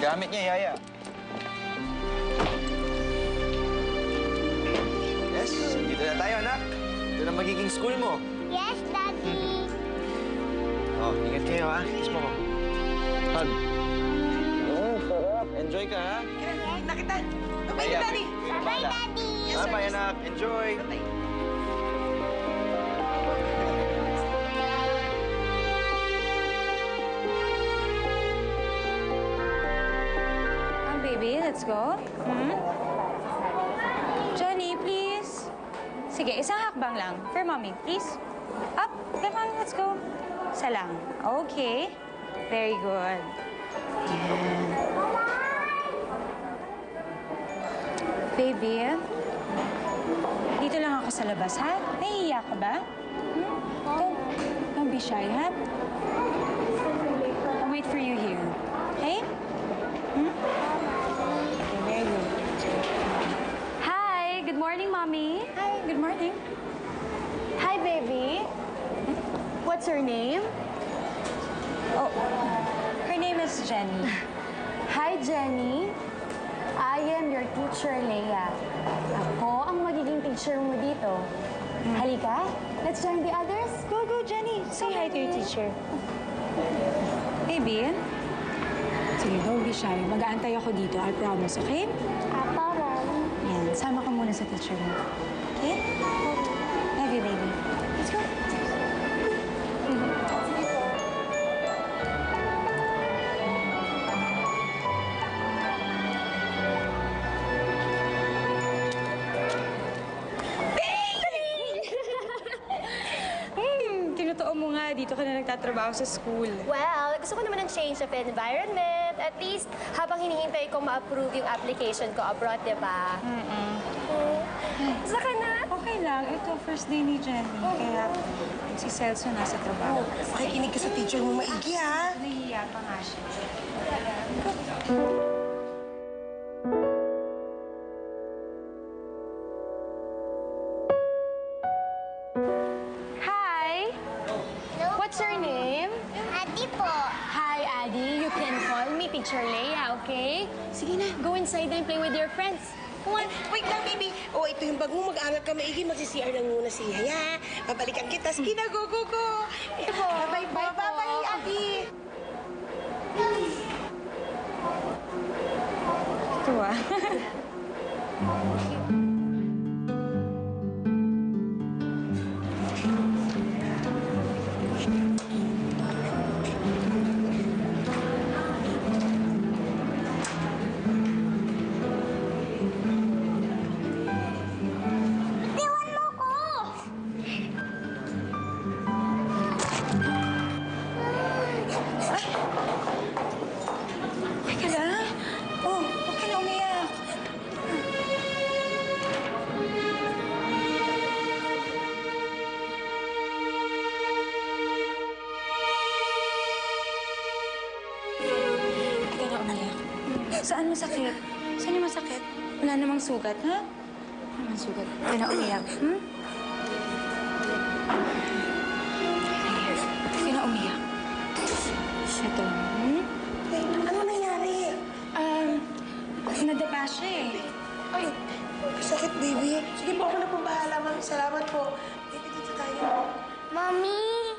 gamit niya, Yaya. Yes, dito na tayo, anak. Ito na magiging school mo. Yes, Daddy. Oh, ingat kayo, ha? Kiss mo ko. Hug. Sarap. Enjoy ka, ha? Nakita. Bye-bye, Daddy. Bye, Daddy. Yes, sir. Bye, anak. Enjoy. Bye-bye. Baby, let's go. Johnny, please. Sige, isang hakbang lang. For mommy, please. Up. Come on, let's go. Isa lang. Okay. Very good. Yan. Baby, dito lang ako sa labas, ha? Nahihiya ka ba? Don't be shy, ha? I'll wait for you here. Okay? Very good. Hi, good morning, Mommy. Hi, good morning. Hi, baby. What's her name? Oh, her name is Jenny. Hi, Jenny. I am your teacher, Leia. Ako ang magiging teacher mo dito. Halika, let's join the others. Go, Jenny. Say hi to your teacher. Baby, sige, don't be shy. Mag-aantay ako dito, I promise, okay? Apa, Mom. Yan, sama ka muna sa teacher mo. Okay? Love you, baby. Let's go. Tinotoo mo nga, dito ka na nagtatrabaho sa school. Well, gusto ko naman ng change of environment. At least, habang hinihintay kong ma-approve yung application ko abroad, di ba? Saka na. Okay lang. Ito, first day ni Jenny. Kaya si Celso nasa trabaho. Makikinig ka sa teacher mo maigi, ha? Nahihiya pa nga siya. Hi. No? What's your name? Adi po. Hi, Addy. You can call me Teacher Leia, okay? Sige na, go inside and play with your friends. Come on. Wait lang, baby. Oh, ito yung bag mo. Mag-aral ka maigi. Mag-CR lang muna si Yaya. Babalikan kita. Sige na, go, go, go. Bye-bye, bye-bye, Abby. Ito ah. Iwan mo ko. Teka lang. Oh, huwag ka na umiyak. Huwag ka na umiyak. Saan masakit? Saan yung masakit? Wala namang sugat, ha? Wala namang sugat. Huwag ka na umiyak, hmm? Huwag ka na umiyak. Ito, hmm? Ano nangyari? Nadapa siya eh. Ay, sakit, baby. Sige po, ako na po bahala, ma'am. Salamat po. Baby, dito tayo. Mommy.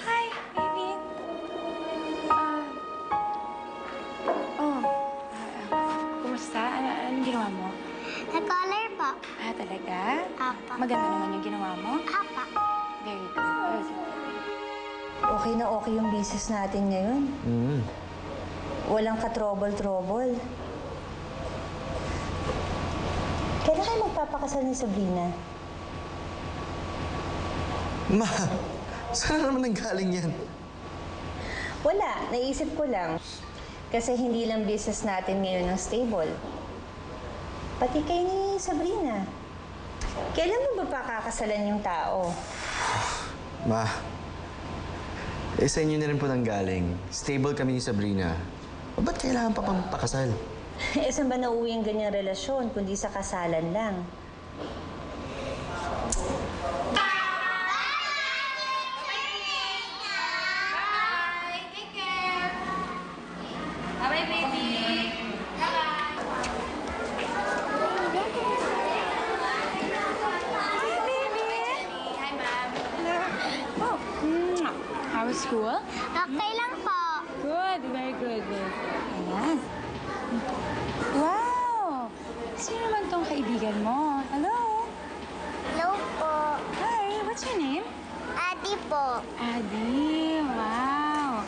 Hi, baby. Kumusta? Anong ginawa mo? Nag-color po. Talaga? Apa. Maganda naman yung ginawa mo? Apa. Very good. Okay na okay yung business natin ngayon. Walang ka-trouble-trouble. Kailan kayo magpapakasal ni Sabrina? Ma, saan naman nanggaling yan? Wala, naisip ko lang. Kasi hindi lang business natin ngayon ang stable. Pati kayo ni Sabrina. Kailan mo ba pakakasalan yung tao? Ma, sa inyo na rin po nanggaling. Stable kami ni Sabrina. O ba't kailangan pa pang pakasal? Saan ba nauwi ang ganyang relasyon kundi sa kasalan lang? Bye, baby. Oh, how was school? Okay lang po. Good, very good. Ayan. Wow! Sino naman tong kaibigan mo? Hello? Hello po. Hi, what's your name? Adi po. Adi, wow.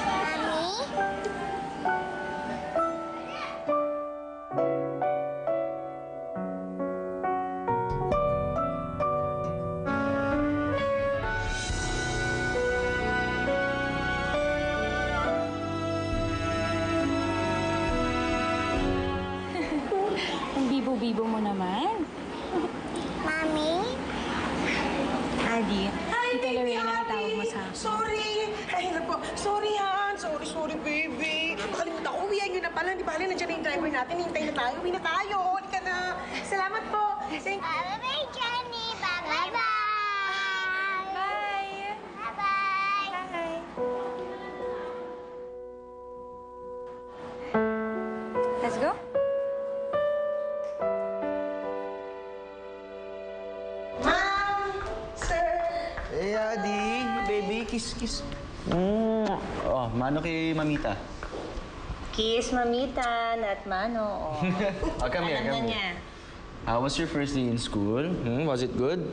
Mami? Ang bibo-bibo mo naman. Mami? Adi, Hi, Tita baby, Lorena ang Adi. tawag mo sa akin. Sorry. Ay, po. Sorry, Han. Sorry, baby. Nakalimutan ko. Uwihan nyo na pala. Di ba, nandiyan na yung driver natin. Hintay na tayo. Uwi na tayo. Halika na. Salamat po. Thank you. Bye-bye, Johnny. Bye-bye. Bye! Bye-bye. Let's go. Ma'am! Sir! Hey, Adi. Baby, kiss. Oh, mano kay Mamita. Kiss, mamita, not mano. Oh. Oh, come here, Alam na come niya. here. How was your first day in school? Was it good?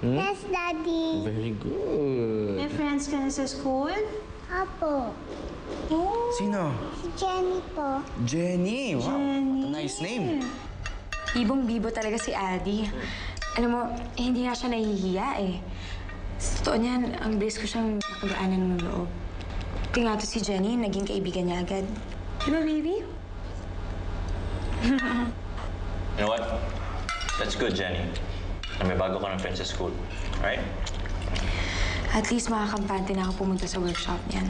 Yes, Daddy. Very good. May friends ka na sa school? Apo. Sino? Si Jenny po. Jenny. Wow. What a nice name. Bibong-bibo talaga si Adi. Alam mo, hindi nga siya nahihiya eh. Sa totoo niyan, ang bilis ko siyang nakagaanan ng loob. Pati nga to si Jenny, naging kaibigan niya agad. Di ba, baby? You know what? That's good, Jenny. Na may bago ka ng friends sa school. Alright? At least makakampante na ako pumunta sa workshop niyan.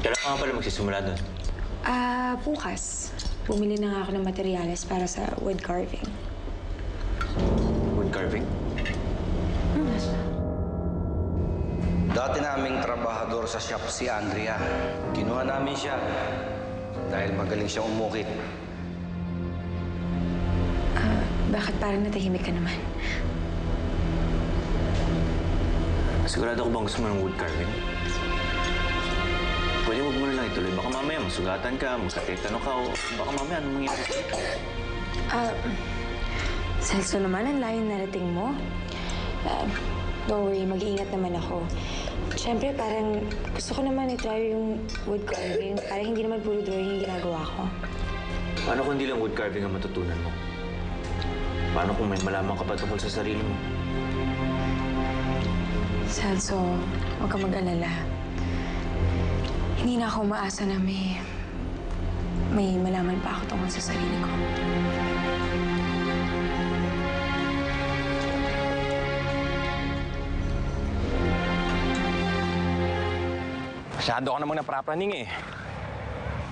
Kailan ka nga pala magsisimula doon? Bukas. Bumili na nga ako ng materyales para sa wood carving. Wood carving? Dati naming trabahador sa shop si Andrea. Kinuha namin siya dahil magaling siyang umukit. Bakit parang natahimik ka naman? Sigurado ko bang gusto mo ng wood carving? Pwede huwag mo na lang ituloy. Baka mamaya masugatan ka, masakit ano ka, o baka mamaya anong mangyari sa'yo? Celso naman, ang layo narating mo. Don't worry, mag-iingat naman ako. Siyempre, parang gusto ko naman i-try yung wood carving para hindi naman puro drawing yung ginagawa ko. Paano kung hindi lang wood carving ang matutunan mo? Paano kung may malaman ka pa tungkol sa sarili mo? Celso, huwag ka mag-alala. Hindi na ako umaasa na may malaman pa ako tungkol sa sarili ko. Masyado ka namang naprapraning eh.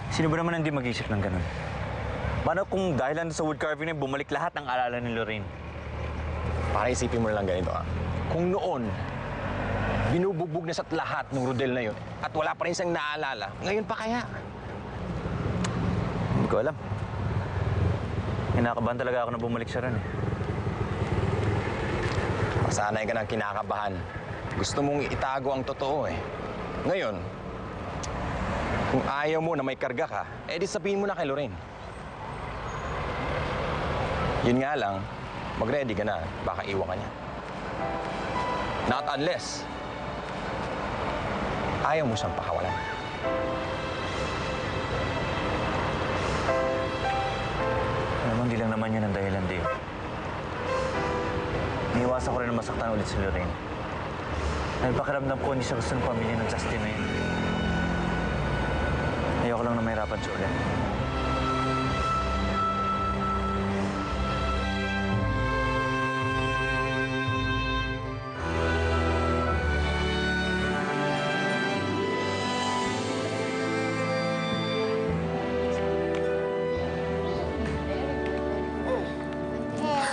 Sino ba naman hindi mag-isip ng ganun? Paano kung dahilan sa wood carving na bumalik lahat ng alala ni Lorraine? Para isipin mo na lang ganito Kung noon, binubugbog na sa lahat ng Rodel na yun at wala pa rin siyang naalala, ngayon pa kaya? Hindi ko alam. Kinakabahan talaga ako na bumalik siya ron eh. Masanay ka ng kinakabahan. Gusto mong itago ang totoo eh. Ngayon, kung ayaw mo na may karga ka, edi sabihin mo na kay Lorraine. Yun nga lang, mag-ready ka na, baka iwan ka niya. Not unless, ayaw mo siyang pakawalan. Alam mo, hindi lang naman yun ang dahilan, Dave. Niiwasan ko rin na masaktan ulit si Lorraine. Dahil pakiramdam ko, hindi siya gusto ng pamilya ng Justin na yun. Ayoko lang na mahirapan siya ulit.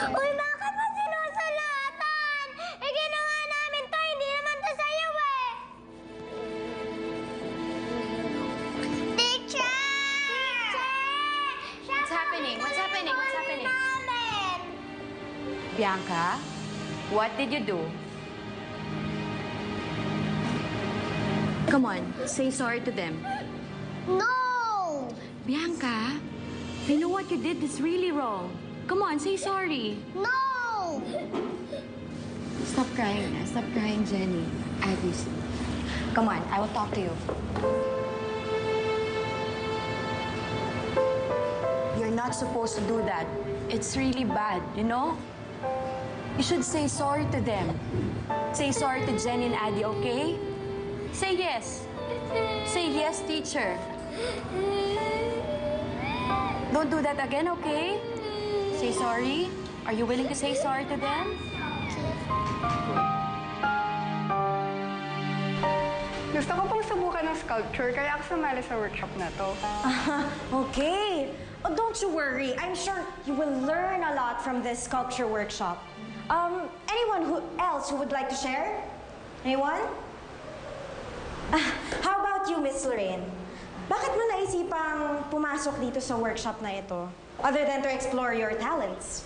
Uy, bakit mo sinusulatan? Eh, ginawa namin to. Hindi naman to sa'yo eh. Teacher! What's happening? What's happening? What's happening? Namin! Bianca, What did you do? Come on, say sorry to them. No! Bianca, I know what you did is really wrong. Come on, say sorry. No! Stop crying na. Stop crying, Jenny. Alice. Come on, I will talk to you. You're not supposed to do that. It's really bad, you know? You should say sorry to them. Say sorry to Jenny and Addy, okay? Say yes. Say yes, teacher. Don't do that again, okay? Say sorry. Are you willing to say sorry to them? Gusto ko pang subukan ng sculpture, kaya ako sumali sa workshop na to. Okay. Oh, don't you worry. I'm sure you will learn a lot from this sculpture workshop. Anyone else who would like to share? Anyone? How about you, Miss Lorraine? Bakit mo naisipang pumasok dito sa workshop na ito? Other than to explore your talents.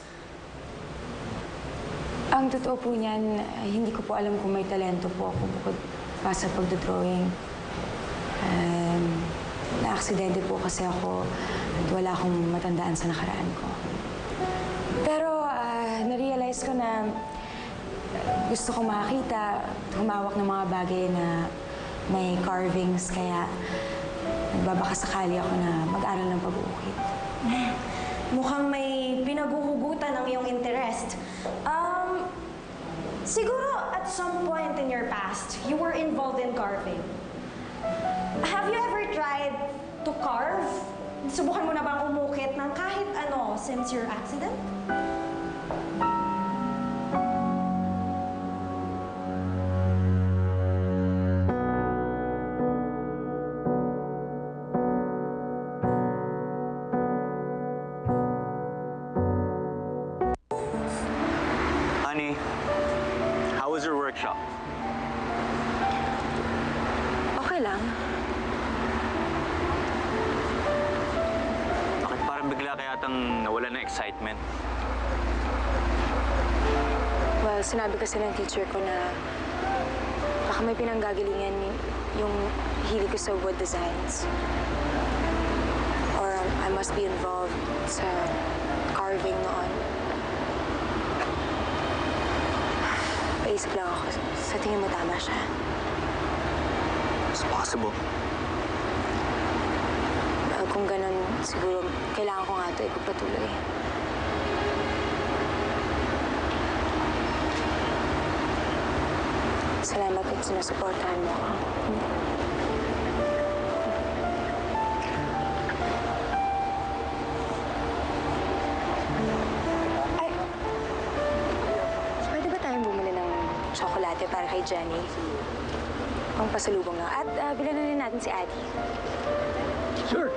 Ang totoo po niyan, hindi ko po alam kung may talento po ako bukod pa sa pagdodrawing. Na-aksidente po kasi ako at wala akong matandaan sa nakaraan ko. Pero na-realize ko na gusto ko makakita, humawak ng mga bagay na may carvings, kaya nagbabakasakali ako na mag-aral ng pag-uukit. Mukhang may pinaguhugutan ang iyong interest. Siguro at some point in your past, you were involved in carving. Have you ever tried to carve? Subukan mo na bang umukit ng kahit ano since your accident? Honey, how was your workshop? Okay lang. Bakit parang bigla kaya tang nawala ng excitement? Well, sinabi kasi ng teacher ko na baka may pinanggagalingan yung hilig ko sa wood designs. Or I must be involved sa carving noon. Paisip lang ako, sa tingin mo tama siya? It's possible. Kung ganun, siguro kailangan ko nga ito ipagpatuloy. Salamat at sinusuportahan mo ako. Ay! Pwede ba tayong bumili ng tsokolate para kay Jenny? Pang pasalubong lang. At bilan na rin natin si Addy. Sure.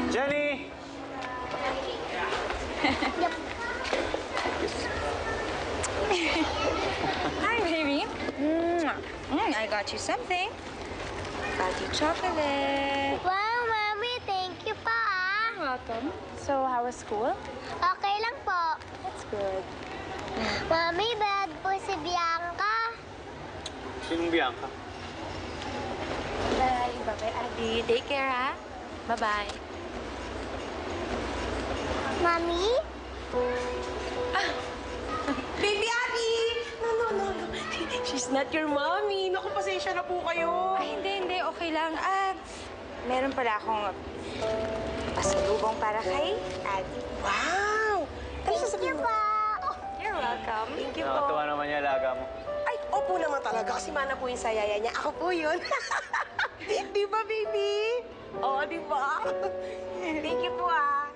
Jenny! Hi, baby. I got you something. Got you chocolate. Wow, Mami, thank you pa You're welcome. So, how was school? Okay lang po. That's good. Mami, bad po si Bianca. Sinong Bianca? Bye. Bye-bye, Addy. Take care, ha? Bye-bye. Mami? Baby Abby! No. She's not your mommy. Naku, pasensya na po kayo. Ay, hindi. Okay lang. Meron pala akong pasalubong para kay Addy. Wow! Ano sasabihin mo? You're welcome. Thank you po. Nakatuwa naman yung alaga mo. Ay, opo naman talaga. Kasi mana po yung sayaya niya. Ako po yun. Di ba, baby? Oo, di ba? Thank you po, ah.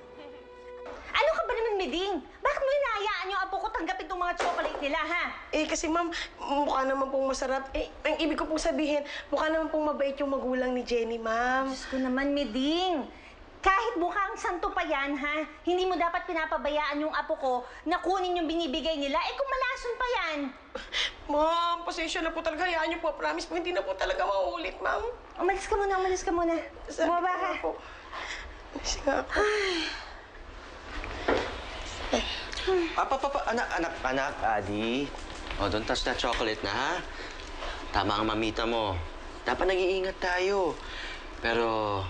Ano ka ba naman, Miding? Bakit mo hinahayaan yung apo ko tanggapin tong mga chocolate nila, ha? Eh, kasi ma'am, mukha naman pong masarap. Eh, ang ibig ko pong sabihin, mukha naman pong mabait yung magulang ni Jenny, ma'am. Diyos ko naman, Miding. Kahit mukhang santo pa yan, ha? Hindi mo dapat pinapabayaan yung apo ko na kunin yung binibigay nila. Eh, kung malason pa yan. Ma'am, pasensya na po talaga. Hayaan niyo po. Promise po, hindi na po talaga mauulit, ma'am. Umalis ka muna, umalis ka muna. Bumaba ka. Po. Umalis nga ako. Anak, Adi. Oh, don't touch that chocolate na, ha? Tama ang mamita mo. Dapat nag-iingat tayo. Pero,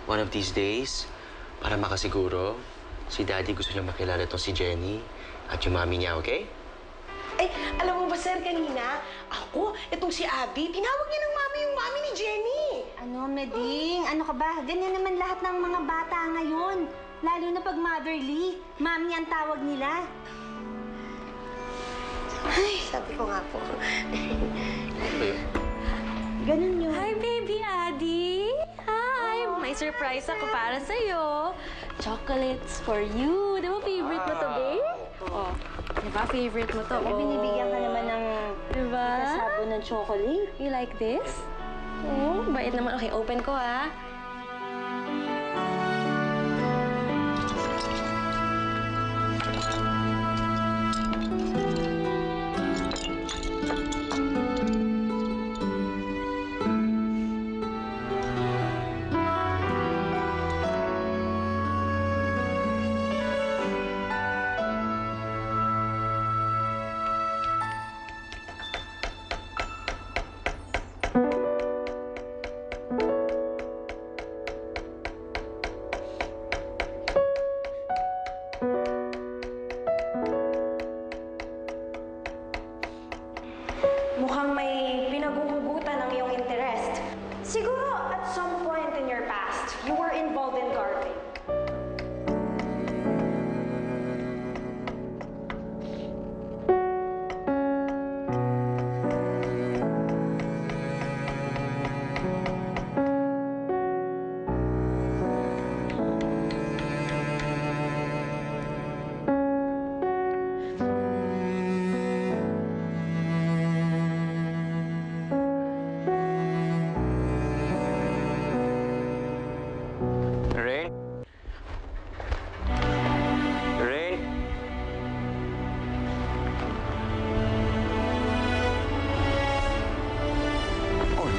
one of these days, para makasiguro, si Daddy gusto niya makilala itong si Jenny at yung mami niya, okay? Eh, alam mo ba, sir, kanina, itong si Abby, tinawag niya ng mami yung mami ni Jenny. Ano, Meding? Ano ka ba? Ganyan naman lahat ng mga bata ngayon. Lalo na pag motherly. Mami ang tawag nila. Ay, sabi ko nga po. Ano ba yun? Ganun yun. Hi, baby Adi! Hi! May surprise ako para sa'yo. Chocolates for you. Di ba favorite mo to, babe? Oh, di ba favorite mo to? Eh, binibigyan ka naman ng diba? kasabon ng chocolate. You like this? Oh, bait naman. Okay, open ko, ha? Mukhang may pinaguhugutan ng iyong interest. Siguro at some point in your past, you were involved in carving. Rain? Rain? Oh.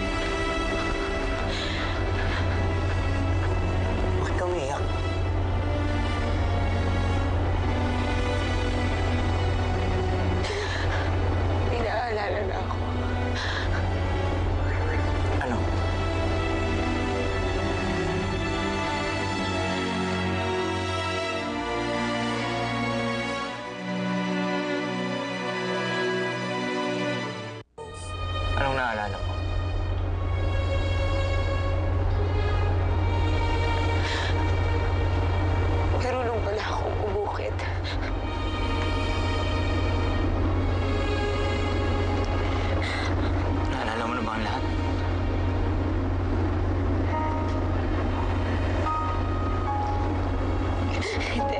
Bakit ka umiiyak? May naalala na ako. Ano? Anong naalala ko? Marunong pala akong umukit. Naalala mo na ba ang lahat? Hindi.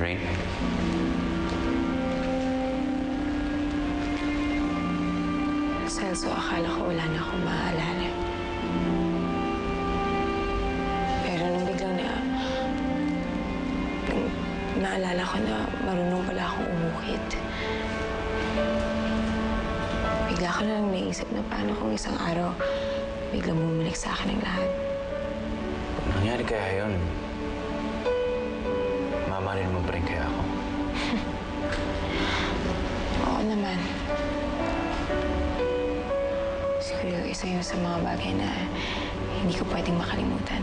Rain? Celso, akala ko wala na akong maaalala. Pero nung biglang naalala ko na marunong pala akong umukit. Bigla ko na lang naisip na paano kung isang araw biglang bumalik sa akin ang lahat. Pag nangyari kaya yun, mamahalin mo pa rin kaya ako? Oo naman. Siguro isa yun sa mga bagay na hindi ko pwedeng makalimutan.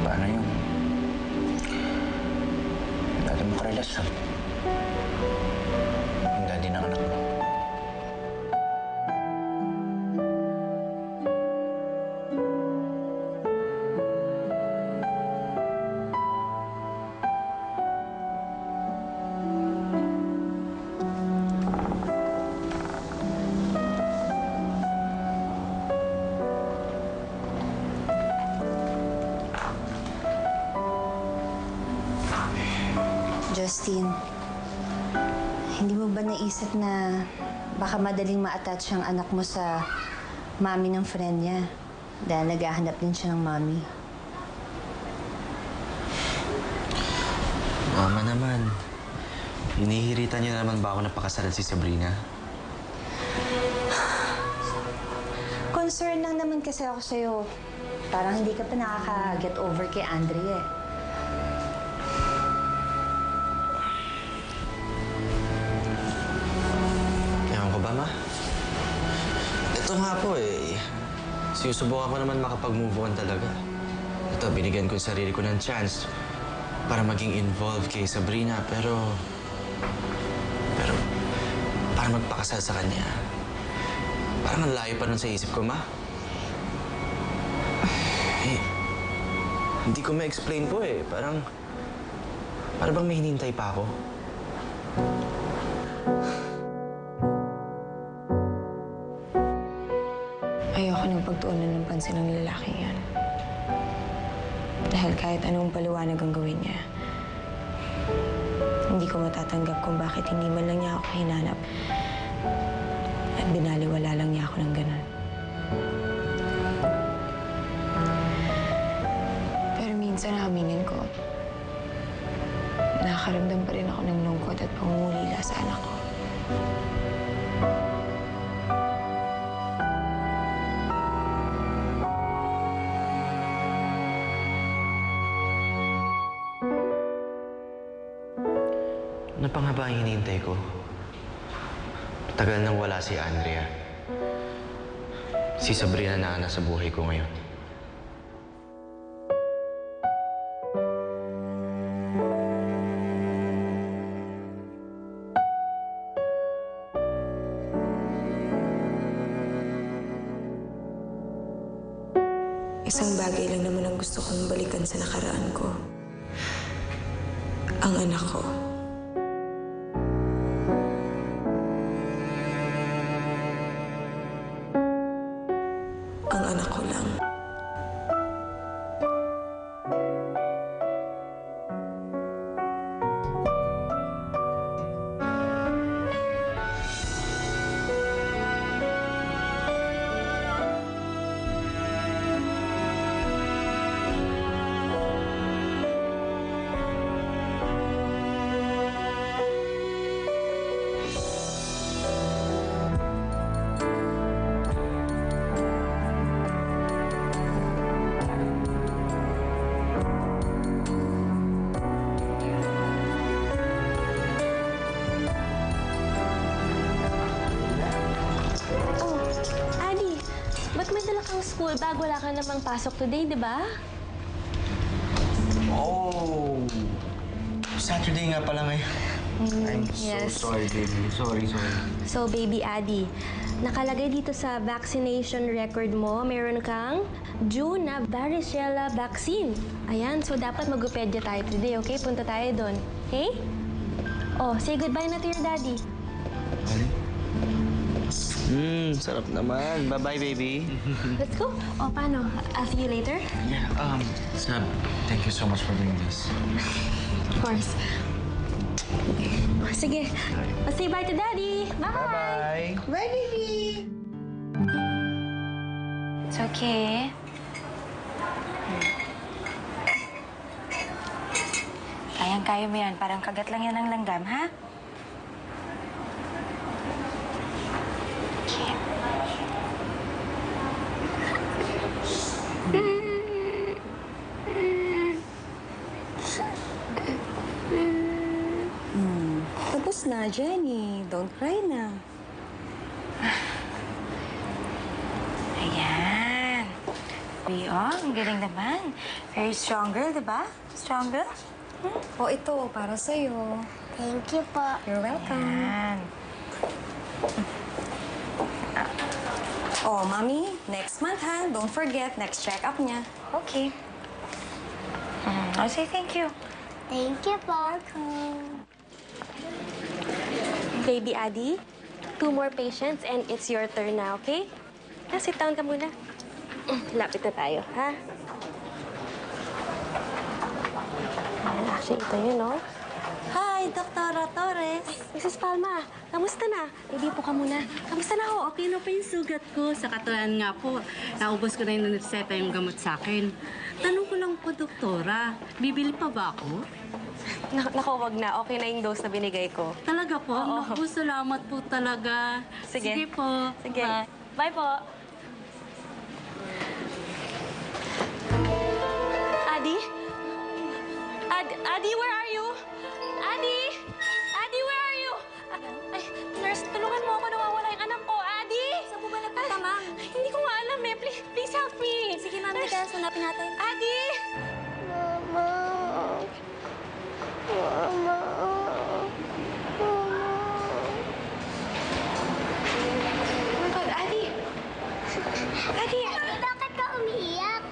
Paano yun? Dati Siya. Yung daddy ng anak mo. Justin, hindi mo ba naisip na baka madaling ma-attach ang anak mo sa mami ng friend niya? Dahil naghahanap din siya ng mami. Mama naman. Hinihiritan niyo naman ba ako napakasalan si Sabrina? Concern lang naman kasi ako sa'yo. Parang hindi ka pa nakaka-get over kay Andrea eh. Ma? Ito nga po eh. Sinusubukan ko naman makapag-move on talaga. Ito, binigyan ko yung sarili ko ng chance para maging involved kay Sabrina. Pero para magpakasal sa kanya. Parang ang layo pa nun sa isip ko, Ma. Eh, hindi ko ma-explain po eh. Parang bang may hinihintay pa ako. Ayoko nang pagtuunan ng pansin ng lalaking yan. Dahil kahit anong paliwanag ang gawin niya, hindi ko matatanggap kung bakit hindi man lang niya ako hinanap at binaliwala lang niya ako ng ganun. Pero minsan aminin ko, nakakaramdam pa rin ako ng lungkot at pangungulila sa anak ko. Ano pa nga ba ang hinihintay ko? Tagal nang wala si Andrea. Si Sabrina na nasa buhay ko ngayon. Isang bagay lang naman ang gusto kong balikan sa nakaraan ko. Ang anak ko. Ang anak ko lang. Ba't may dala kang school bag? Wala ka namang pasok today, di ba? Oh! Saturday nga pala ngayon. I'm yes. so sorry, baby. Sorry. So, baby Adi, nakalagay dito sa vaccination record mo, meron kang June na varicella vaccine. Ayan, so dapat mag-upedya tayo today, okay? Punta tayo doon, okay? Oh, say goodbye na to your daddy. Ali? Sarap naman. Bye-bye, baby. Let's go. Oh, paano? I'll see you later. Yeah, Sab, thank you so much for doing this. Of course. Sige. I'll say bye to daddy. Bye! Bye-bye. Bye, baby! It's okay. Kayang-kaya mo yan. Parang kagat lang yan ng langgam, ha? Tapos na, Jenny. Don't cry na. Ayan. Ang galing naman. Very strong girl, diba? Strong girl? O, ito, para sa'yo. Thank you po. You're welcome. Yan. Oh, Mami, next month, ha? Don't forget, next check-up niya. Okay. I'll say thank you. Thank you po. Baby Adi, 2 more patients and it's your turn na, okay? Sit down ka muna. Lapit na tayo, ha? Actually, ito yun, no? Hi, Dr. Torres. Mrs. Palma, kamusta na? Baby, po ka muna. Kamusta na ho? Okay na po yung sugat ko. Sa katulan nga po, naubos ko na yung reseta yung gamot sa akin. Tanong ko lang po, doktora, bibili pa ba ako? Naku, wag na. Okay na yung dose na binigay ko. Talaga po? Oo. Naku, salamat po talaga. Sige. Po. Sige. Bye. Bye po. Adi? Adi, where are you? Adi? Adi, where are you? Ay, nurse, tulungan mo ako. Nawawala yung anak ko. Adi? Saan po ba nagpunta, ma'am? Hindi ko nga alam eh. Please help me. Sige, ma'am, teka, hanapin natin. Adi? Mama. Mama. Oh my God, Adi! Adi! Bakit ka umiiyak?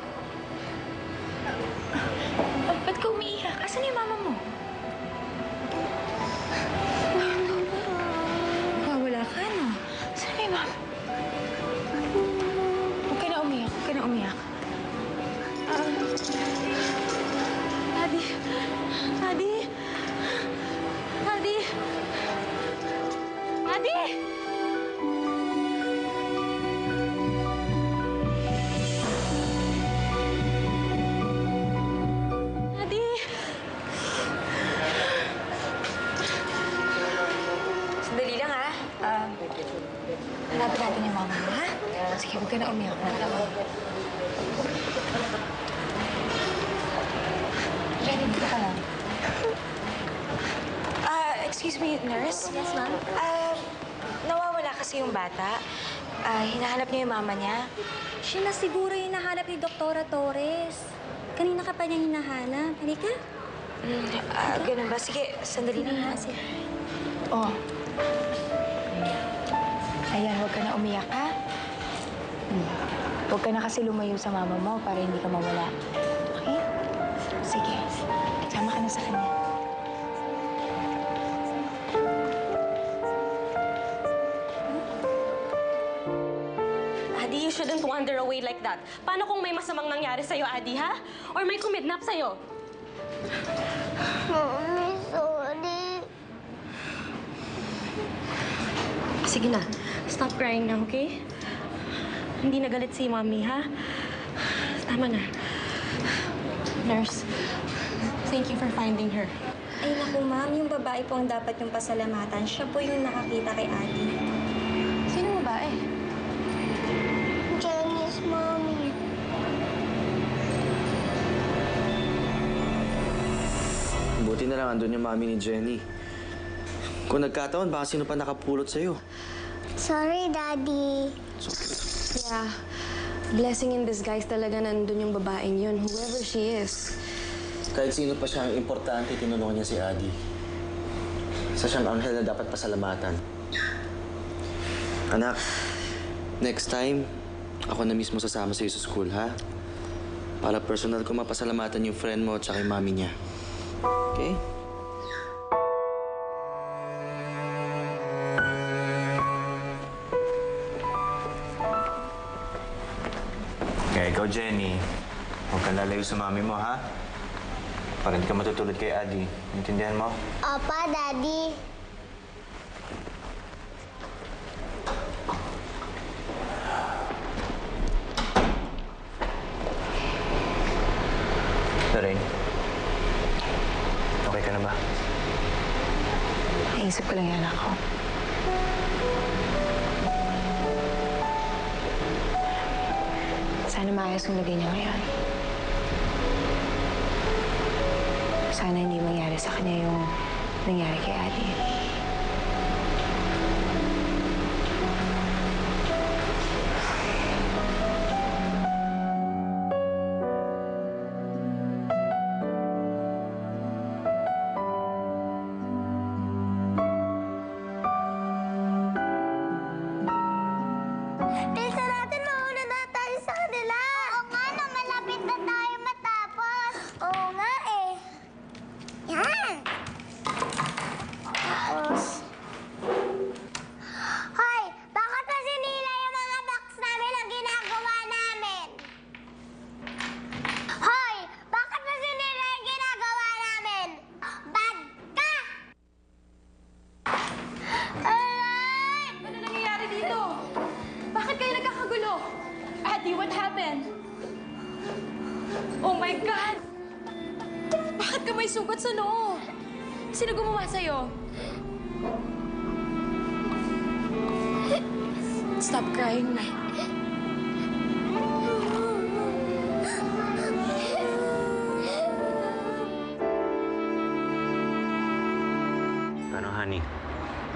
Ba't ka umiiyak? Asan yung mama mo? Wala ka, no? Saan ba yung mama? Huwag ka na umiyak. Huwag ka na umiyak. Adi? Adi? Adi? Adi? Adi? Sandali lang, ha? Hanapin natin yung mama mo, ha? Sige, huwag ka na umiyak. Jenny, dito ka lang. Excuse me, nurse? Yes, ma'am? Nawawala kasi yung bata. Hinahanap niya yung mama niya. Siya na siguro yung hinahanap ni Dr. Torres. Kanina ka pa niya hinahanap. Halika. Ganun ba? Sige, sandali lang, ha? Sige. Oh. Ayan, huwag ka na umiyak, ha? Huwag ka na kasi lumayo sa mama mo para hindi ka mawala. Okay? Sige. Sama ka na sa kanya. Adi, you shouldn't wander away like that. Paano kung may masamang nangyari sa'yo, Adi, ha? Or may kumidnap sa'yo? Mami, sorry. Sige na. Stop crying na, okay? Hindi nagalit si Mommy, ha? Tama na. Nurse, thank you for finding her. Ay, naku, ma'am. Yung babae po ang dapat yung pasalamatan. Siya po yung nakakita kay Adi. Sino babae? Jenny's mommy. Buti na lang andun yung mami ni Jenny. Kung nagkataon, baka sino pa nakapulot sa'yo. Sorry, Daddy. Yeah. Blessing in disguise talaga nandun yung babaeng yun, whoever she is. Kahit sino pa siya ang importante, tinulungan niya si Adi. Isa siyang anghel na dapat pasalamatan. Anak, next time, ako na mismo sasama sa'yo sa school, ha? Para personal ko mapasalamatan yung friend mo at saka yung mami niya. Okay? Kaya ikaw, Jenny, huwag kang lalayo sa mami mo, ha? Para hindi ka matutulad kay Adi. Intindihan mo? Opa, Daddy. Lorraine, okay ka na ba? Naisip ko lang yung anak ko. Sana maayos yung lagay niya ngayon. Sana hindi mangyari sa kanya yung nangyari kay Adi. my God! Bakit ka may sugat sa noo? Sino gumawa sa'yo? Stop crying na. Ano, honey?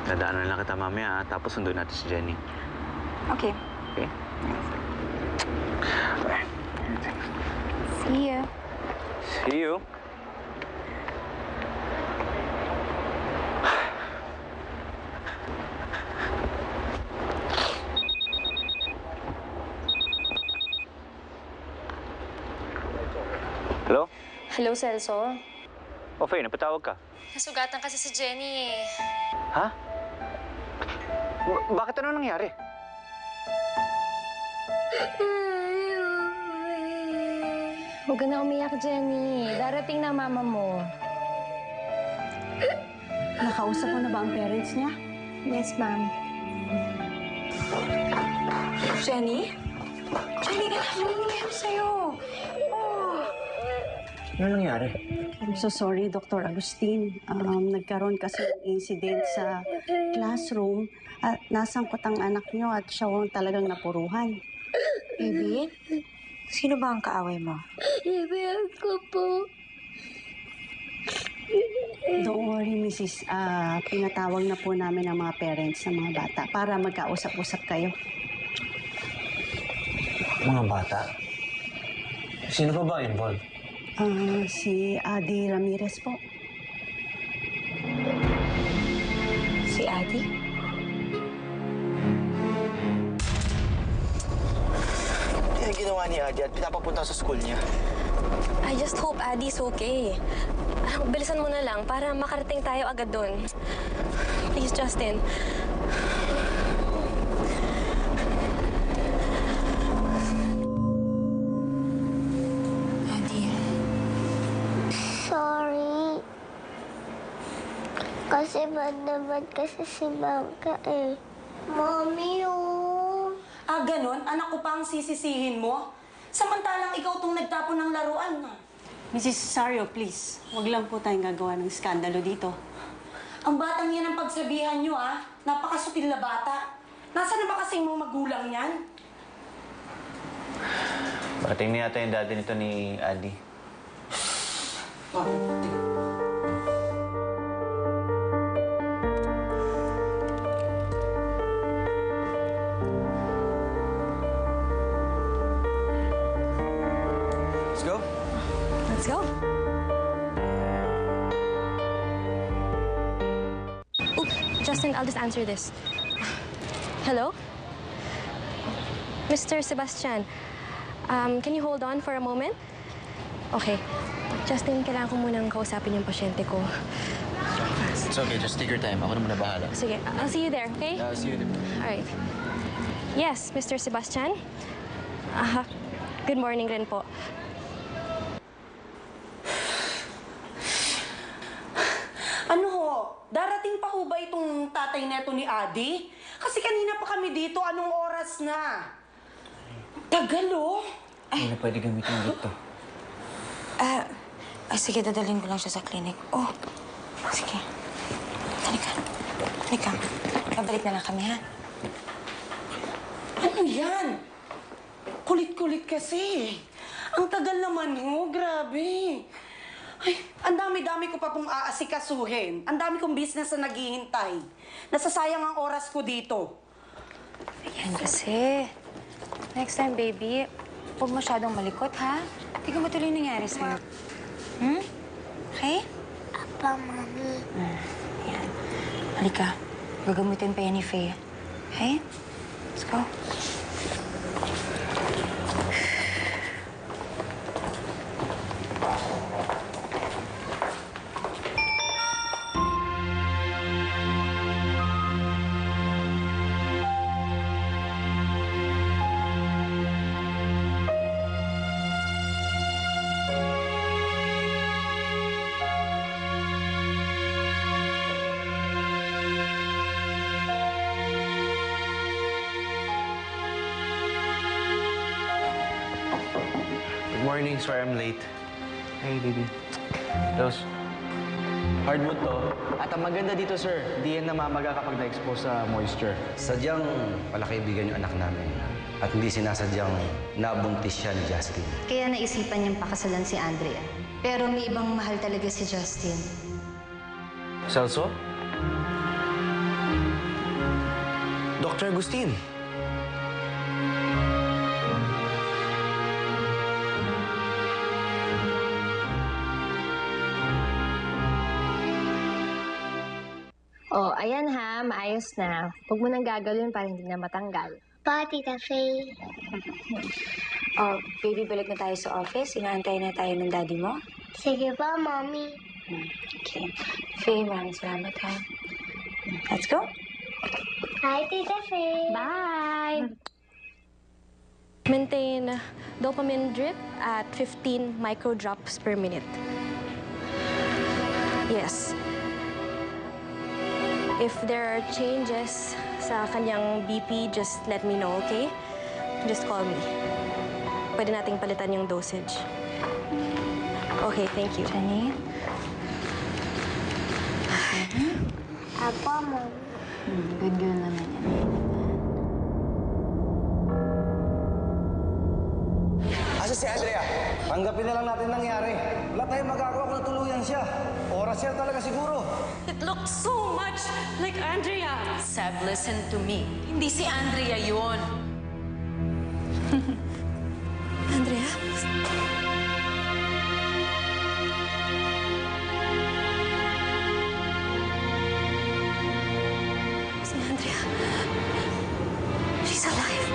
Dadaanan lang kita mamaya, tapos sundin natin si Jenny. Okay. Okay? See you. See you. Hello? Hello, Celso. O, Faye, napatawag ka? Nasugatan kasi si Jenny eh. Ha? Bakit ano nangyari? Huwag ka na umiyak, Jenny. Darating na mama mo. Nakausap mo na ba ang parents niya? Yes, ma'am. Jenny? Jenny, ano nangyayari sa'yo? Oh. Ano nangyari? I'm so sorry, Dr. Agustin. Nagkaroon kasi ng incident sa classroom at nasangkot ang anak niyo at siya ang talagang napuruhan. Baby, sino ba ang kaaway mo? Ibig ko po. Don't worry, Mrs. Pinatawag na po namin ang mga parents ng mga bata para magkausap-usap kayo. Mga bata? Sino pa ba involved? Si Adi Ramirez po. Si Adi? Yan ang ginawa ni Adi at pinapapunta sa school niya. I just hope Addie's okay. Bilisan mo na lang para makarating tayo agad doon. Please, Justin. Sorry. Kasi bad na bad kasi si Bangka eh. Mommy, oh. Ganon? Anak ko pa ang sisisihin mo? Samantalang ikaw tong nagtapon ng laruan. Mrs. Cesario, please. Huwag lang po tayong gagawa ng skandalo dito. Ang batang yan ang pagsabihan nyo, ah. Napakasutil na bata. Nasaan na ba kasing mga magulang yan? Parating na yata yung daddy nito ni Adi. Let's go. Let's go. Oop, Justin, I'll just answer this. Hello? Mr. Sebastian, can you hold on for a moment? Okay. Justin, kailangan ko munang kausapin yung pasyente ko. It's okay, just take your time. Ako na muna bahala. Sige, I'll see you there, okay? I'll see you there. All right. Yes, Mr. Sebastian? Good morning rin po. Ano ho? Darating pa ho ba itong tatay neto ni Adi? Kasi kanina pa kami dito, anong oras na? Tagal, oh. Hindi na pwede gamitin dito. Sige, dadalhin ko lang siya sa clinic. Oh, sige. Halika. Halika. Pabalik na lang kami, ha? Ano yan? Kulit-kulit kasi. Ang tagal naman ho, grabe. Ay, ang dami-dami ko pa pong aasikasuhin. Ang dami kong business na naghihintay. Nasasayang ang oras ko dito. Yan kasi. Next time, baby, huwag masyadong malikot, ha? Tingnan mo tuloy yung nangyari sa'yo. Okay? Apa, Mami. Yan. Halika. Gagamutin pa yan ni Faye. Okay? Let's go. Good morning. Sorry I'm late. Hey, baby. Rose, hardwood to. At ang maganda dito, sir, di yan namamaga kapag na-expose sa moisture. Sadyang palakaibigan yung anak namin. At hindi sinasadyang nabuntis siya ni Justin. Kaya naisipan niyang pakasalan si Andrea. Pero may ibang mahal talaga si Justin. Celso? Dr. Agustin. Oh, ayan ha, maayos na. Huwag mo nang gagalawin para hindi na matanggal. Pa, Tita Faye. Oh, baby, balik na tayo sa office. Inaantay na tayo ng daddy mo. Sige pa, Mommy. Okay. Faye, maraming salamat ha. Let's go. Hi, Tita Faye. Bye! Maintain dopamine drip at 15 microdrops per minute. Yes. If there are changes sa kanyang BP, just let me know, okay? Just call me. Pwede nating palitan yung dosage. Okay, thank you. Jenny? Apo, Mom. Good girl naman yan. Asa si Andrea? Tanggapin na lang natin nangyari. Wala tayong magagawa kung natuluyan siya. Oras yan talaga siguro. It looked so much like Andrea. Seb, listen to me. Hindi si Andrea yun. Andrea? Si Andrea. She's alive.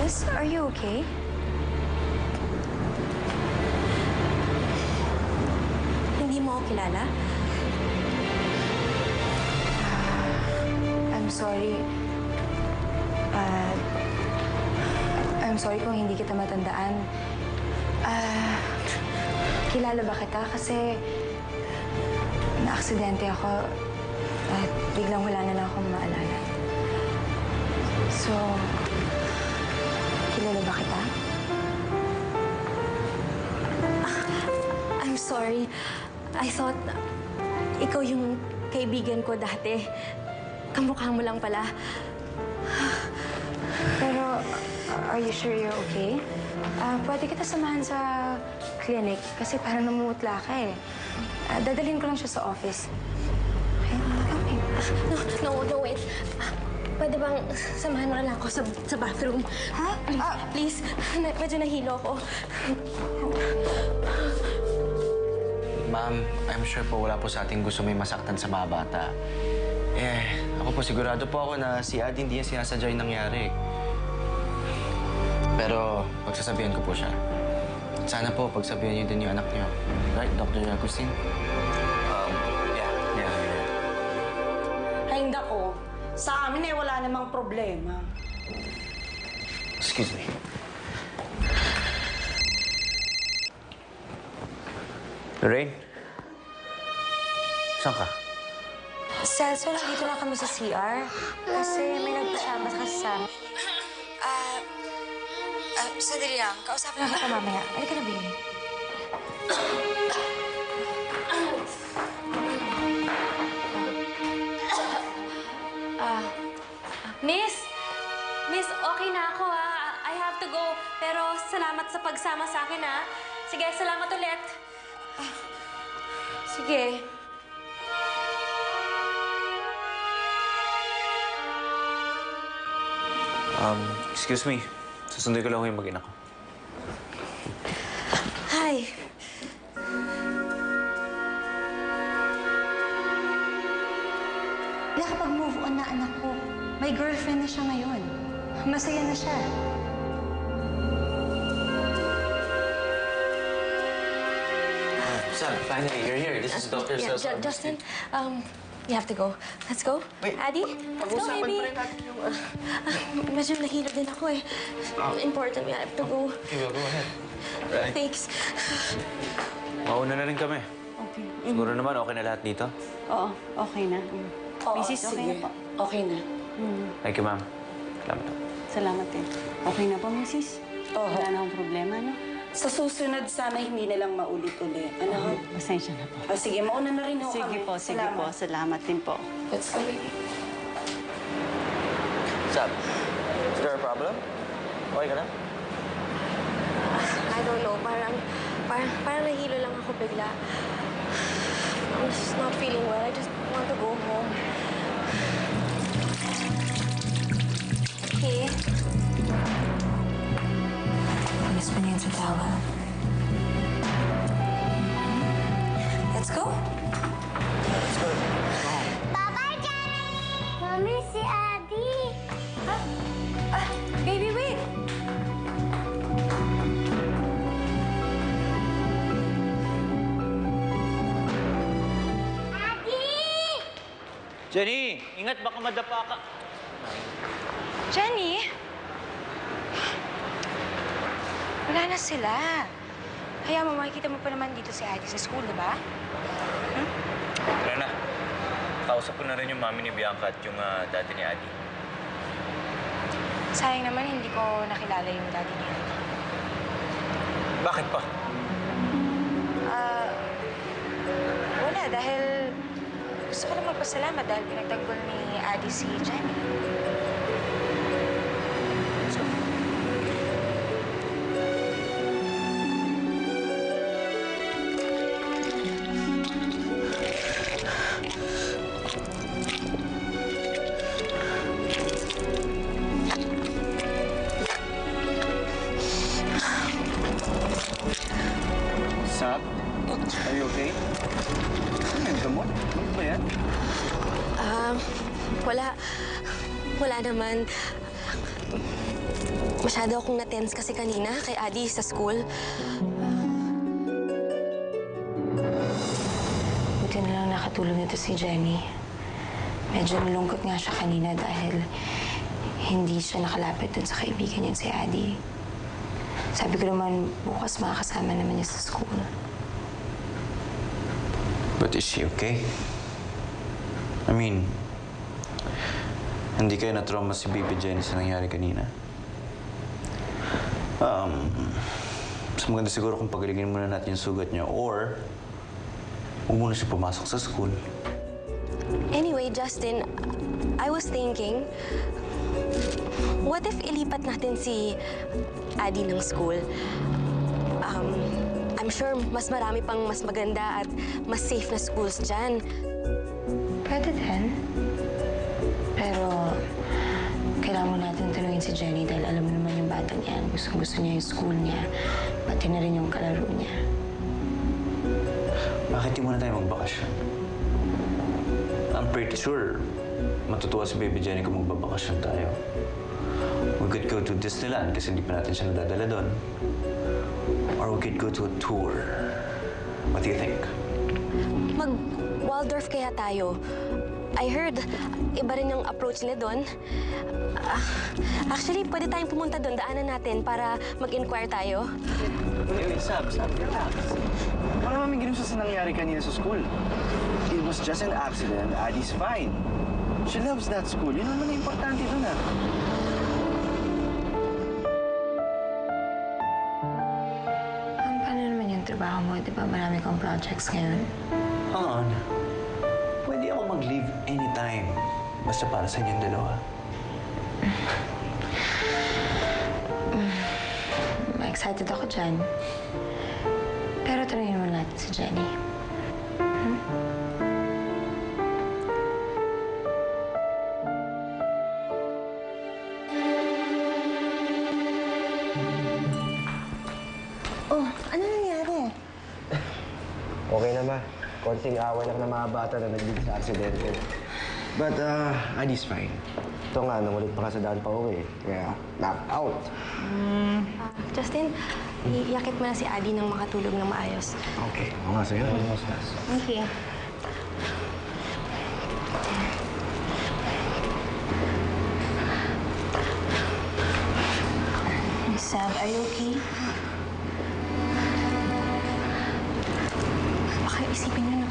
Miss, are you okay? Hindi mo ako kilala? I'm sorry. I'm sorry kung hindi kita matandaan. Kilala ba kita? Kasi na-aksidente ako at biglang wala na lang akong maalala. So, kilala ba kita? I'm sorry. I thought ikaw yung kaibigan ko dati. Kamukha mo lang pala. Pero, are you sure you're okay? Pwede kita samahan sa clinic kasi parang namumutla ka eh. Dadalhin ko lang siya sa office. Okay, No, wait. Pwede bang samahan mo na lang ako sa bathroom? Ha? Please, medyo nahilo ako. Ma'am, I'm sure po wala po sa ating gusto may masaktan sa mga bata. Ako po sigurado po ako na si Adi hindi niya sinasadya yung nangyari. Pero pagsasabihan ko po siya. Sana po pagsabihan niyo din yung anak niyo. Right, Dr. Agustin? Yeah. Ay, nako. Sa amin eh, wala namang problema. Excuse me. Lorraine? Saan ka? Celso, dito lang kami sa CR. Kasi may nagpasama kasi sa amin. Sandali lang. Kausapin lang kita mamaya. Halika na, baby. Miss, okay na ako ha. I have to go. Pero salamat sa pagsama sa akin ha. Sige, salamat ulit. Sige. Excuse me. Susunduin ko lang yung mag-ina ko. Hi. Nakapag-move on na anak ko. May girlfriend na siya ngayon. Masaya na siya. Sam, finally, you're here. This is Dr. Celso. Justin, you have to go. Let's go. Wait. Addy, let's go, Pag-usapan baby. pa rin natin yung... Medyo nahilo din ako eh. Important, we have to go. Okay, well, go ahead. Right. Thanks. Mauna na rin kami. Okay. Siguro naman okay na lahat dito. Oo, okay na. Oo, Mrs. sige. Okay na po. Okay na. Thank you, ma'am. Salamat. Salamat eh. Okay na po, Mrs.? Wala na akong problema, no? Sa susunod, sana hindi na lang maulit-ulit. Ano? Pasensya na po. Sige, mauna na rin ako Sige kami. po, sige po. Salamat din po. Let's go, baby. Sab, is there a problem? Okay ka na? I don't know, parang nahilo lang ako bigla. I'm just not feeling well. I just want to go home. Okay. Miss mo niyan sa towel. Let's go. Let's go. Bye-bye, Jenny! Mami, si Adi. Baby, wait! Jenny, ingat baka madapa ka. Jenny? Wala na sila. Kaya mo, makikita mo pa naman dito si Adi sa school, di ba? Tara na. Kausap ko na rin yung mami ni Bianca at yung daddy ni Adi. Sayang naman, hindi ko nakilala yung daddy niya. Bakit pa? Wala, dahil gusto ko na magpasalamat dahil pinagtanggol ni Adi si Jenny. Sab, are you okay? Ano yan, gamot? Ano ba yan? Wala naman. Masyado akong na-tense kasi kanina kay Adi sa school. Buti na lang nakatulong nito si Jenny. Medyo nalungkot nga siya kanina dahil hindi siya nakalapit dun sa kaibigan niya si Adi. Sabi ko naman, bukas makakasama naman niya sa school. But is she okay? I mean, hindi kayo na-trauma si Baby Jenny sa nangyari kanina. Mas maganda siguro kung pagalingin muna natin yung sugat niya or huwag muna siya pumasok sa school. Anyway, Justin, I was thinking, what if ilipat natin si Adi ng school? I'm sure mas marami pang mas maganda at mas safe na schools dyan. Pwede din. Pero kailangan mo natin tanungin si Jenny dahil alam mo naman yung batang yan. Gusto niya yung school niya, pati na rin yung kalaro niya. Bakit di muna tayo magbakasyon? I'm pretty sure matutuwa si Baby Jenny kung magbabakasyon tayo. We could go to Disneyland kasi hindi pa natin siya nadadala doon. Or we could go to a tour. What do you think? Mag-Waldorf kaya tayo. I heard, iba rin yung approach nila doon. Actually, pwede tayong pumunta doon. Daanan natin para mag-inquire tayo. Wait, Sab, relax. Wala naman ganun sa nangyari kanina sa school. It was just an accident. Adi's fine. She loves that school. Yun naman ang importante doon, Paano naman yung trabaho mo? Di ba marami kang projects ngayon? Han, pwede ako mag-leave anytime. Basta para sa inyong dalawa. Excited ako dyan. Pero tanungin mo natin si Jenny. Oh, ano nangyari? Okay na ba? Konting away lang ng mga bata na naglig sa aksidente. But, Adi's fine. Ito nga, nangulit pa ka sa daan pa uwi. Kaya, knocked out. Justin, iakit mo na si Adi nang makatulog ng maayos. Okay. Oo nga sa'yo. Okay. Sam, are you okay? Baka isipin niyo na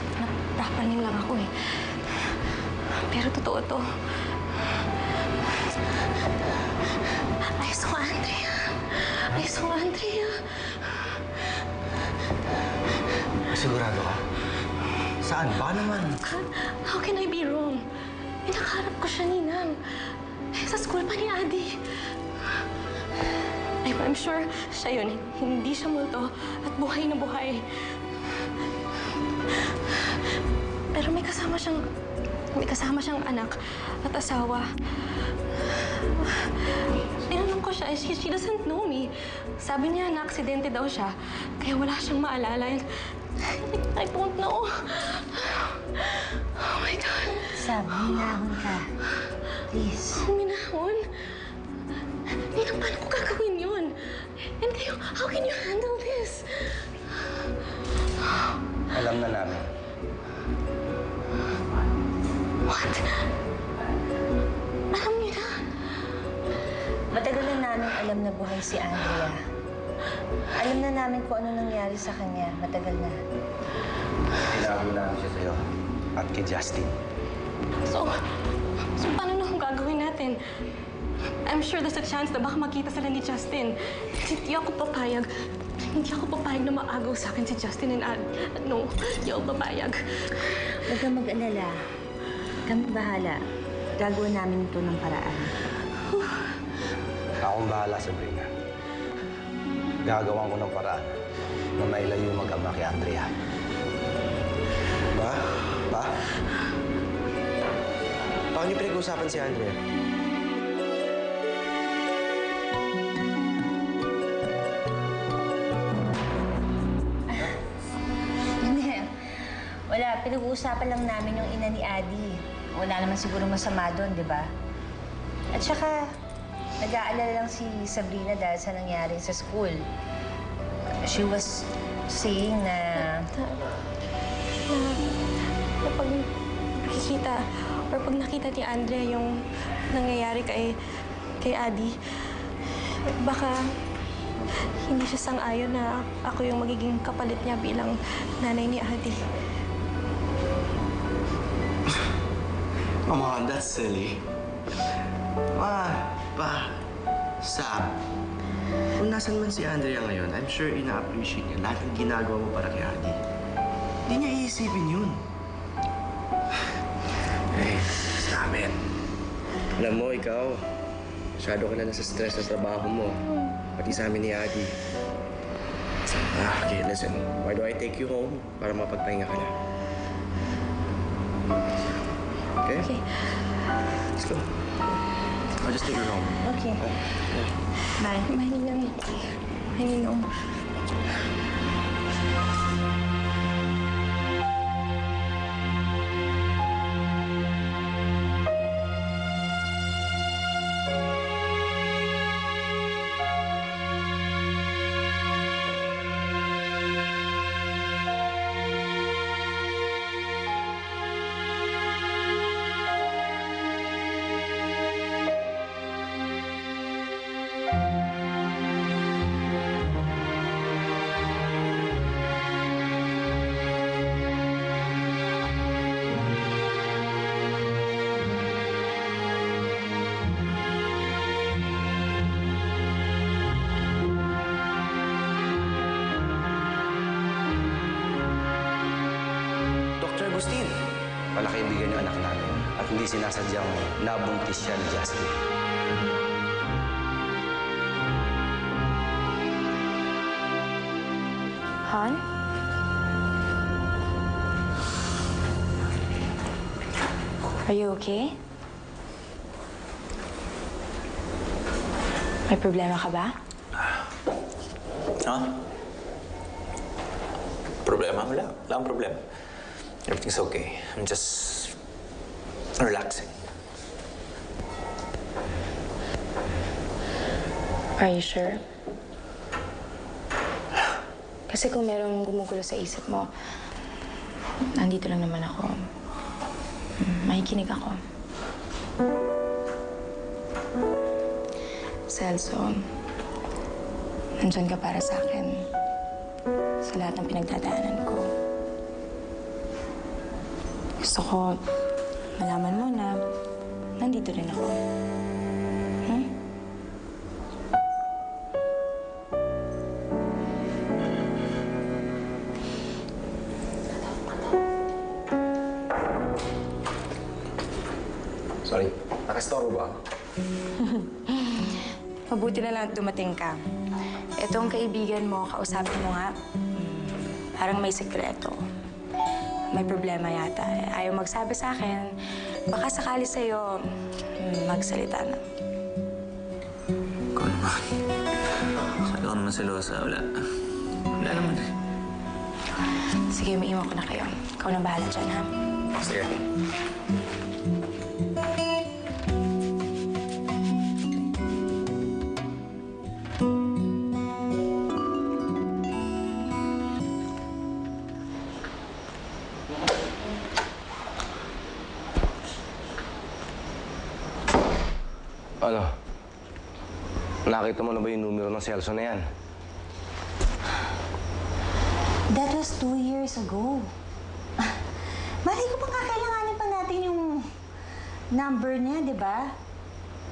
prapaling lang ako eh. Pero totoo to. I saw Andrea. Sigurado ka? Saan? Baka naman. How can I be wrong? Pinakaharap ko siya, Ninang. Sa school pa ni Adi. I'm sure siya yun. Hindi siya multo at buhay na buhay. Pero may kasama siyang anak at asawa. Tinanong ko siya, she doesn't know me. Sabi niya na aksidente daw siya, kaya wala siyang maalala. And I don't know. Oh my God. Sabi, minahon ka. Please. Minahon? Ninang, paano ko gagawin yun? And kayo, how can you handle this? Alam na namin. What? Alam niyo na? Matagal na namin alam na buhay si Andrea. Alam na namin kung ano nangyari sa kanya. Matagal na. Tinago namin siya sa'yo. At kay Justin. So paano na kung gagawin natin? I'm sure there's a chance na baka makita sila ni Justin. Hindi ako papayag. Hindi ako papayag na maagaw sa akin si Justin and no, hindi ako papayag. Huwag kang mag-alala. Kami bahala. Gagawin namin ito ng paraan. Akong bahala, Sabrina. Gagawan ko ng paraan na mailayo yung mag-ama kay Andrea. Ba? Ba? Paano niyo pinag-uusapan si Andrea? Wala, pinag-uusapan lang namin yung ina ni Adi. Wala naman siguro masama doon, di ba? At saka, nag-aalala lang si Sabrina dahil sa nangyari sa school. She was saying na pag nakikita or pag nakita ni Andrea yung nangyayari kay Adi, baka hindi siya sang-ayon na ako yung magiging kapalit niya bilang nanay ni Adi. Come on, that's silly. Sab, kung nasan man si Andrea ngayon, I'm sure ina-appreciate niya lahat ng ginagawa mo para kay Adi. Hindi niya iisipin yun. Hey, stop it. Alam mo, ikaw, masyado ka na nasa stress sa trabaho mo. Pati sa amin ni Adi. Okay, listen. Why do I take you home? Para mapagpahinga ka na. Okay? Okay. Let's go. I'll just take her home. Okay. Bye. Bye, Ninang. Bye, Ninong. Agustin, pala kaibigan yung anak namin at hindi sinasadyang nabuntis siya ni Justin. Han? Are you okay? May problema ka ba? Problema? Wala. Wala akong problema. Everything's okay. I'm just relaxing. Are you sure? Kasi kung merong gumugulo sa isip mo, nandito lang naman ako. Makikinig ako. Celso, nandyan ka para sa akin sa lahat ng pinagdadaanan ko. Gusto ko malaman mo na nandito rin ako. Nakastoro ba? Mabuti na lang dumating ka. Itong kaibigan mo, kausapin mo nga. Parang may sekreto. May problema yata. Ayaw magsabi sa akin. Baka sakali sa'yo, magsalita na. Ikaw naman. Sabi ko naman selosa. Wala naman eh. Sige, umiiwan ko na kayo. Ikaw na bahala dyan, ha? Sige. Ano? Nakita mo na ba yung numero ng cellphone na yan? That was 2 years ago. Malay ko pang kakailanganin pa natin yung number niya, di ba?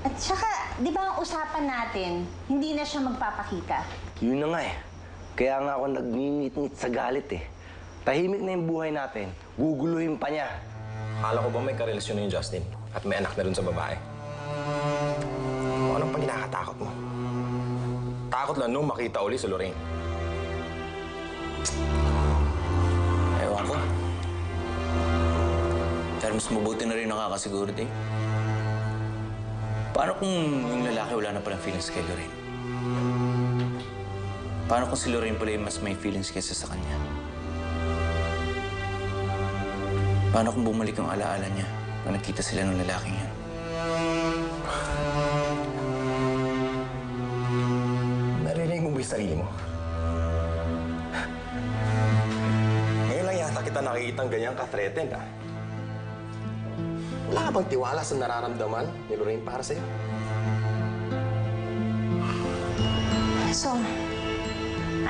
At saka, di ba ang usapan natin, hindi na siya magpapakita? Yun na nga eh. Kaya nga ako nagngingit-ngit sa galit eh. Tahimik na yung buhay natin, guguluhin pa niya. Akala ko ba may karelasyon na yung Justin? At may anak na rin sa babae? Anong pang kinakatakot mo? Takot lang nung makita uli si Lorraine. Ewan ko. Pero mas mabuti na rin nakakasigurity. Paano kung yung lalaki wala na palang feelings kay Lorraine? Paano kung si Lorraine pala yung mas may feelings kaysa sa kanya? Paano kung bumalik yung alaala niya pag nakita sila ng lalaking yan? Narinig mo ba yung sarili mo? Ngayon lang yata kita nakikitang ganyan ka-threatened, ah. Wala ka bang tiwala sa nararamdaman ni Lorraine para sa'yo? So,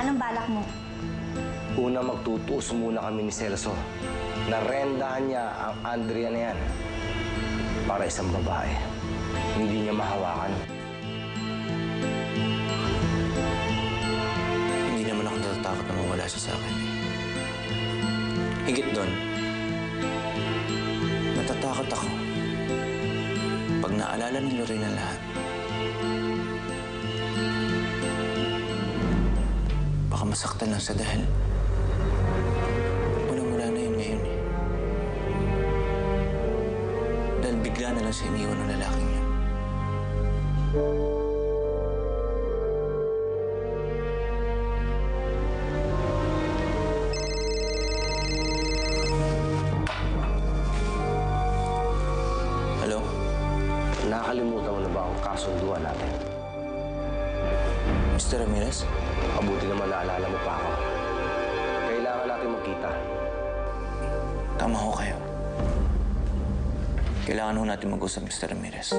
anong balak mo? Una, magtutuos muna kami ni Celso. Narendahan niya ang Andrea na yan para isang babae. Hindi niya mahawakan. Hindi naman ako natatakot na mawala siya sa akin. Higit doon, natatakot ako pag naalala ni Lorraine ang lahat. Baka masaktan lang siya dahil wala na yun ngayon eh. Dahil bigla na lang siya iniwan ng lalaking yun. Hello? Nakalimutan mo na ba ang kasunduan natin? Mr. Ramirez? Mabuti naman naalala mo pa ako. Kailangan natin magkita. Tama ho kayo. Kailangan ho natin mag-usap, Mr. Ramirez.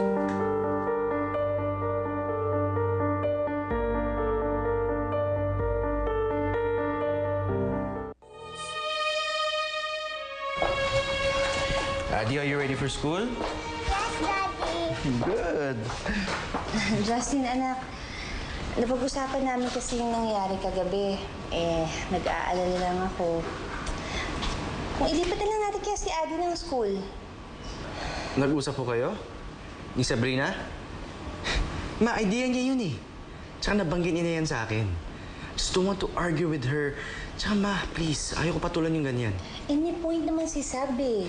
Daddy, are you ready for school? Yes, Daddy. Good. Justin, anak, napag-usapan namin kasi yung nangyari kagabi. Nag-aalala lang ako. Kung ilipat na lang natin kaya si Adi ng school. Nag-usap po kayo? Ni Sabrina? Ma, idea niya yun eh. Tsaka nabanggit niya na yan sa akin. Just don't want to argue with her. Tsaka ma, please, ayoko patulan yung ganyan. May point naman si Sabi.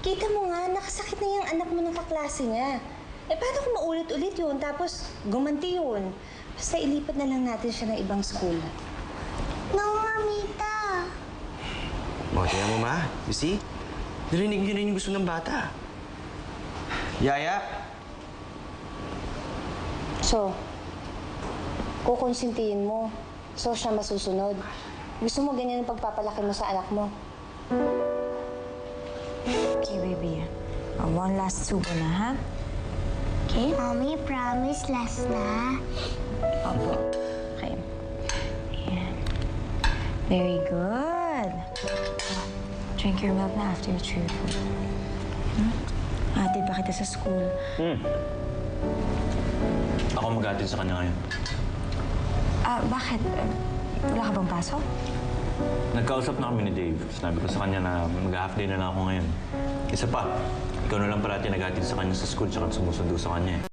Kita mo nga, nakasakit na yung anak mo ng kaklase niya. Paano kung maulit-ulit yun, tapos gumanti yun? Basta ilipat na lang natin siya ng ibang school. No, Mamita. O, tingnan mo ma. You see? Narinig niyo na yung gusto ng bata. Yaya? So, kukonsintihin mo. So, siya masusunod. Gusto mo ganyan ang pagpapalaki mo sa anak mo? Okay, baby. One last subo na, ha? Okay? Mommy, promise, last na. Opo. Okay. Ayan. Very good. Drink your milk na after you chew your food. Atid ba kita sa school? Ako mag-atid sa kanya ngayon. Bakit? Wala ka bang pasok? Nagkausap na kami ni Dave. Sinabi ko sa kanya na mag-half day na lang ako ngayon. Isa pa, Ikaw na lang parati nag-atid sa kanya sa school tsaka sumusundo sa kanya eh.